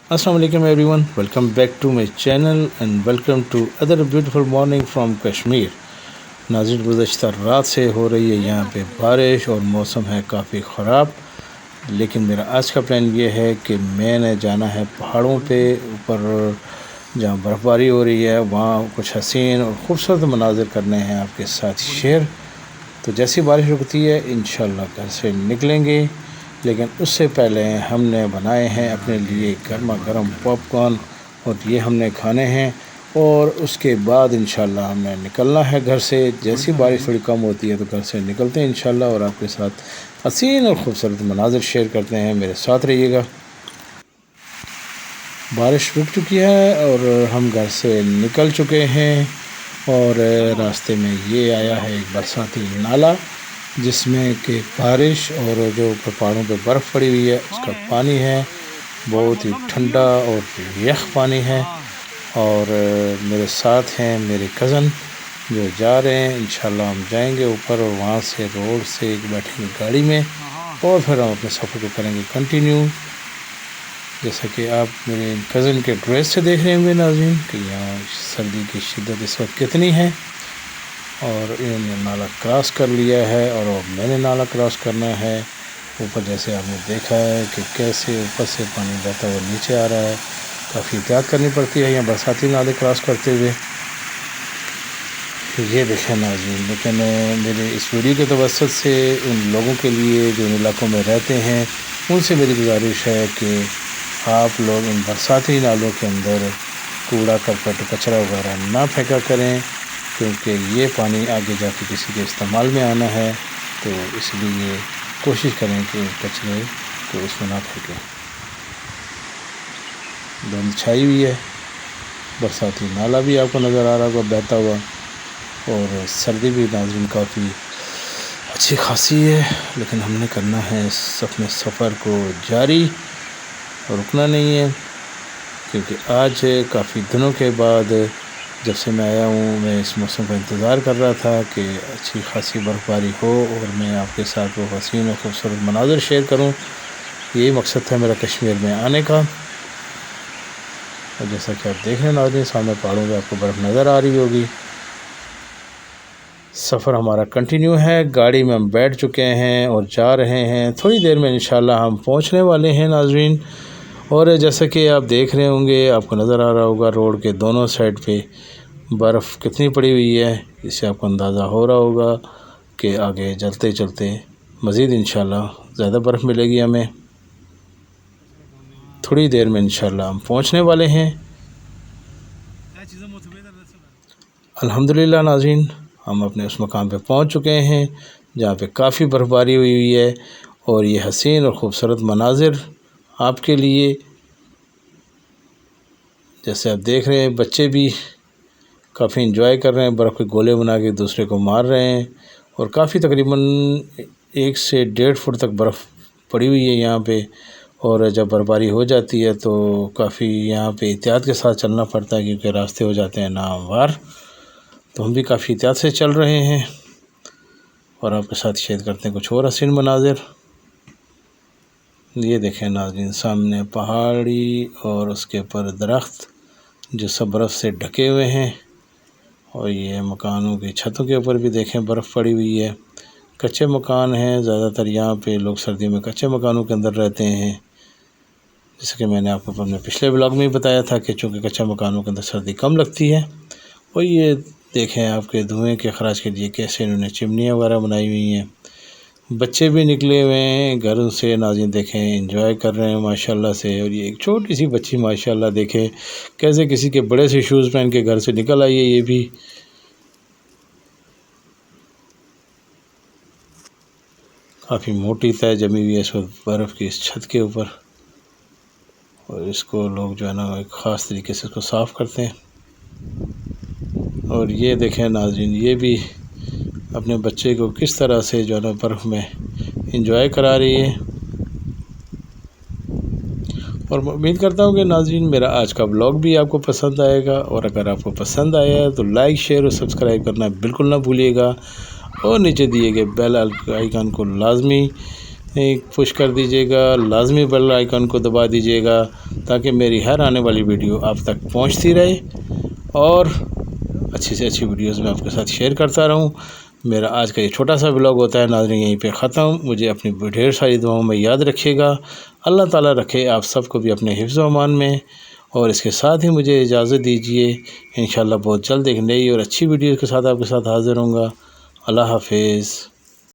Assalamu alaikum everyone, welcome back to my channel and welcome to other beautiful morning from Kashmir. नाज़रीन, गुज़श्ता रात से हो रही है यहाँ पे बारिश और मौसम है काफ़ी ख़राब, लेकिन मेरा आज का प्लान ये है कि मैंने जाना है पहाड़ों पे ऊपर जहाँ बर्फ़बारी हो रही है, वहाँ कुछ हसीन और ख़ूबसूरत मनाज़िर करने हैं आपके साथ शेयर। तो जैसी बारिश रुकती है इंशाल्लाह घर से निकलेंगे, लेकिन उससे पहले हमने बनाए हैं अपने लिए गर्मा गर्म पॉपकॉर्न और ये हमने खाने हैं और उसके बाद इंशाल्लाह हमने निकलना है घर से। जैसी बारिश थोड़ी कम होती है तो घर से निकलते हैं इंशाल्लाह और आपके साथ हसीन और ख़ूबसूरत मनाज़िर शेयर करते हैं। मेरे साथ रहिएगा। बारिश रुक चुकी है और हम घर से निकल चुके हैं और रास्ते में ये आया है एक बरसाती नाला जिसमें कि बारिश और जो पहाड़ों पे बर्फ़ पड़ी हुई है उसका पानी है, बहुत ही ठंडा और यख पानी है। और मेरे साथ हैं मेरे कज़न जो जा रहे हैं। इंशाल्लाह हम जाएंगे ऊपर और वहाँ से रोड से बैठेंगे गाड़ी में और फिर हम अपने सफ़र को करेंगे कंटिन्यू। जैसा कि आप मेरे कज़न के ड्रेस से देख रहे होंगे नाज़रीन कि यहाँ सर्दी की शिद्दत इस वक्त कितनी है। और इन्होंने नाला क्रॉस कर लिया है और अब मैंने नाला क्रॉस करना है। ऊपर जैसे आपने देखा है कि कैसे ऊपर से पानी बहता हुआ नीचे आ रहा है, काफ़ी एहतियात करनी पड़ती है यहाँ बरसाती नाले क्रॉस करते हुए। ये देखें नाज़रीन, लेकिन मेरे इस वीडियो के तवज्जुह से उन लोगों के लिए जो इन इलाकों में रहते हैं उनसे मेरी गुजारिश है कि आप लोग इन बरसाती नालों के अंदर कूड़ा करकट कचरा वगैरह ना फेंका करें, क्योंकि ये पानी आगे जाके किसी के इस्तेमाल में आना है। तो इसलिए कोशिश करें कि कचरे को इसमें ना फेंकें। धुंध छाई हुई है, बरसाती नाला भी आपको नज़र आ रहा होगा बहता हुआ और सर्दी भी नाज़रीन काफ़ी अच्छी खासी है। लेकिन हमने करना है अपने सफ़र को जारी और रुकना नहीं है, क्योंकि आज काफ़ी दिनों के बाद जब से मैं आया हूँ मैं इस मौसम का इंतज़ार कर रहा था कि अच्छी खासी बर्फ़बारी हो और मैं आपके साथ वो हसीन और ख़ूबसूरत मनाज़िर शेयर करूँ। यही मकसद था मेरा कश्मीर में आने का। और जैसा कि आप देख रहे हैं नाज़रीन, सामने पहाड़ों में आपको बर्फ़ नज़र आ रही होगी। सफ़र हमारा कंटिन्यू है, गाड़ी में हम बैठ चुके हैं और जा रहे हैं। थोड़ी देर में इंशाल्लाह हम पहुँचने वाले हैं नाज़रीन। और जैसा कि आप देख रहे होंगे, आपको नज़र आ रहा होगा रोड के दोनों साइड पे बर्फ़ कितनी पड़ी हुई है। इससे आपको अंदाज़ा हो रहा होगा कि आगे चलते चलते मज़ीद इंशाल्लाह ज़्यादा बर्फ़ मिलेगी हमें। थोड़ी देर में इंशाल्लाह हम पहुंचने वाले हैं। अल्हम्दुलिल्लाह नाज़रीन, हम अपने उस मकाम पे पहुंच चुके हैं जहाँ पे काफ़ी बर्फ़बारी हुई है और ये हसीन और ख़ूबसूरत मनाज़िर आपके लिए। जैसे आप देख रहे हैं बच्चे भी काफ़ी इंजॉय कर रहे हैं, बर्फ़ के गोले बना के दूसरे को मार रहे हैं और काफ़ी तकरीबन 1 से 1.5 फुट तक बर्फ़ पड़ी हुई है यहाँ पे। और जब बर्फ़बारी हो जाती है तो काफ़ी यहाँ पे एहतियात के साथ चलना पड़ता है, क्योंकि रास्ते हो जाते हैं नाहमवार। तो हम भी काफ़ी एहतियात से चल रहे हैं और आपके साथ शेयर करते हैं कुछ और हसीन मनाज़िर। ये देखें नाज़रीन, सामने पहाड़ी और उसके ऊपर दरख्त जो सब बर्फ़ से ढके हुए हैं। और ये मकानों की छतों के ऊपर भी देखें बर्फ़ पड़ी हुई है। कच्चे मकान हैं, ज़्यादातर यहाँ पे लोग सर्दी में कच्चे मकानों के अंदर रहते हैं। जैसे कि मैंने आपको अपने पिछले ब्लॉग में ही बताया था कि चूँकि कच्चे मकानों के अंदर सर्दी कम लगती है। और ये देखें आपके धुएँ के अखराज के लिए कैसे इन्होंने चिमनियाँ वगैरह बनाई हुई हैं। बच्चे भी निकले हुए हैं घरों से नाज़रीन, देखें एंजॉय कर रहे हैं माशाल्लाह से। और ये एक छोटी सी बच्ची माशाल्लाह देखें कैसे किसी के बड़े से शूज़ पहन के घर से निकल आई है। ये भी काफ़ी मोटी तय जमी हुई है इस वक्त बर्फ़ की इस छत के ऊपर। और इसको लोग जो है ना एक ख़ास तरीके से इसको साफ़ करते हैं। और ये देखें नाज़रीन, ये भी अपने बच्चे को किस तरह से जो है ना बर्फ़ में एंजॉय करा रही है। और उम्मीद करता हूँ कि नाज़रीन मेरा आज का ब्लॉग भी आपको पसंद आएगा। और अगर आपको पसंद आया है तो लाइक शेयर और सब्सक्राइब करना बिल्कुल ना भूलिएगा और नीचे दिए गए बेल आइकन को लाजमी پش کر دیجیے گا، لازمی بیل آئیکن کو دبا دیجیے گا تاکہ میری ہر آنے والی ویڈیو آپ تک پہنچتی رہے اور اچھی سے اچھی ویڈیوز میں آپ کے ساتھ شیئر کرتا رہوں۔ میرا آج کا یہ چھوٹا سا بلاگ ہوتا ہے ناظرین یہیں پہ ختم۔ مجھے اپنی ڈھیر ساری دعاؤں میں یاد رکھیے گا۔ اللہ تعالیٰ رکھے آپ سب کو بھی اپنے حفظ و امان میں، اور اس کے ساتھ ہی مجھے اجازت دیجیے، انشاءاللہ بہت جلد ایک نئی اور اچھی ویڈیو کے ساتھ آپ کے ساتھ حاضر ہوں گا۔ اللہ حافظ۔